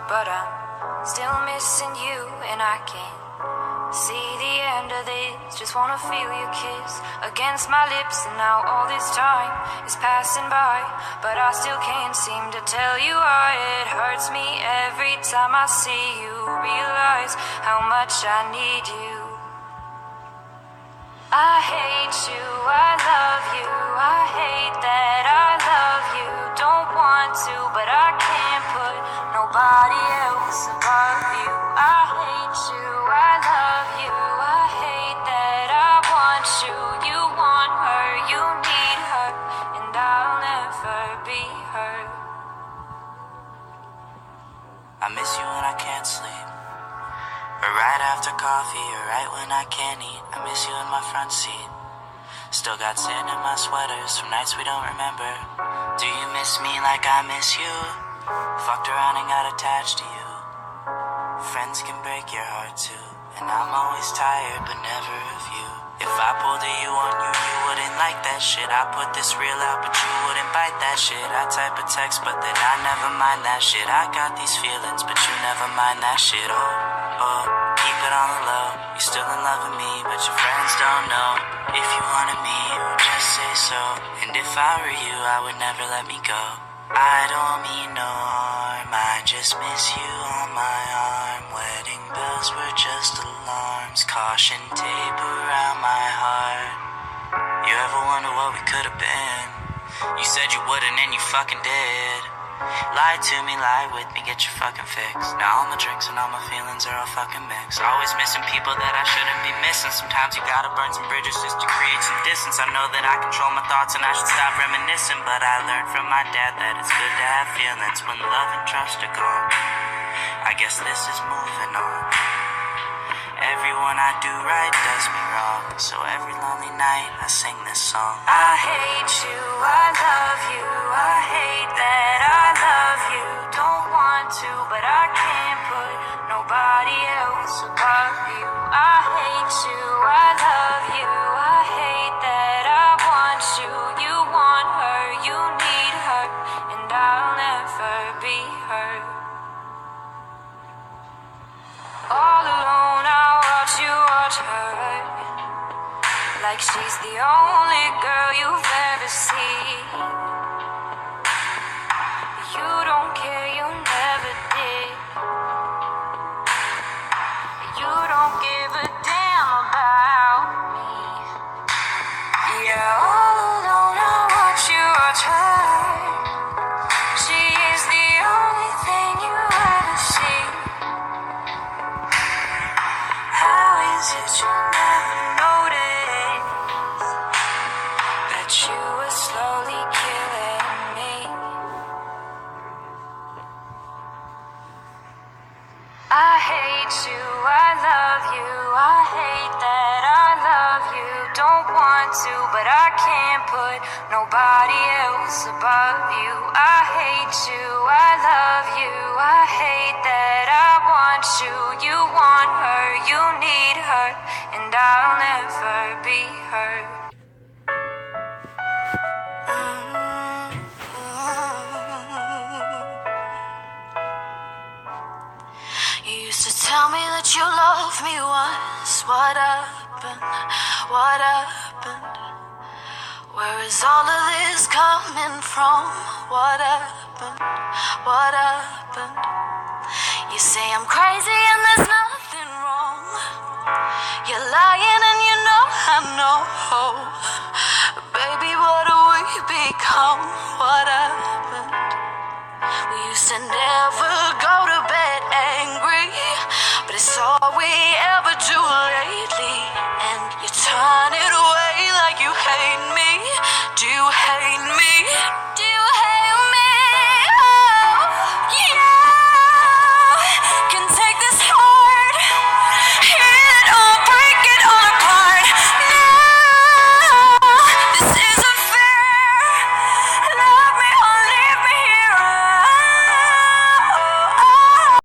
but I'm still missing you, and I can't see the end of this. Just wanna feel your kiss against my lips, and now all this time is passing by, but I still can't seem to tell you why. It hurts me every time I see you, realize how much I need you. I hate you, I love you, I hate that I love you. Don't want to, but I can't put nobody else above you. I hate you, I love you, I hate that I want you. You want her, you need her, and I'll never be her. I miss you when I can't sleep, or right after coffee, or right when I can't eat. I miss you in my front seat. Still got sand in my sweaters from nights we don't remember. Do you miss me like I miss you? Fucked around and got attached to you. Friends can break your heart too, and I'm always tired but never of you. If I pulled a you on you, you wouldn't like that shit. I put this real out but you wouldn't bite that shit. I type a text but then I never mind that shit. I got these feelings but you never mind that shit. Oh, keep it on the low. You still in love with me but your friends don't know. If you wanted me, you would just say so, and if I were you, I would never let me go. I don't mean no harm, I just miss you on my arm. Wedding bells were just alarms, caution tape around my heart. You ever wonder what we could have been? You said you wouldn't and you fucking did. Lie to me, lie with me, get your fucking fix. Now all my drinks and all my feelings are all fucking mixed. Always missing people that I shouldn't be missing. Sometimes you gotta burn some bridges just to create some distance. I know that I control my thoughts and I should stop reminiscing, but I learned from my dad that it's good to have feelings when love and trust are gone. I guess this is moving on. Everyone I do right does me wrong, so every lonely night I sing this song. I hate you, I love you, I hate that I love you. Don't want to, but I can't put nobody else above you. I hate you, I love you, I hate that I want you. You want her, you need her, and I'll never be her. All alone I watch you watch her, like she's the only girl you've ever seen. You don't care, you never did. You don't give a damn about me. Yeah, all alone I watch you watch her. She is the only thing you ever see. How is it you never noticed that you were slowly killing me? I hate you, I love you, I hate that I love you. Don't want to, but I can't put nobody else above you. I hate you, I love you, I hate that I want you. You want her, you need her, and I'll never be her. You used to tell me that you loved me once. What happened? What happened? Where is all of this coming from? What happened? What happened? You say I'm crazy and there's nothing wrong. You're lying and you know I know. Baby, what do we become? What happened? We used to never go to bed angry, but it's all we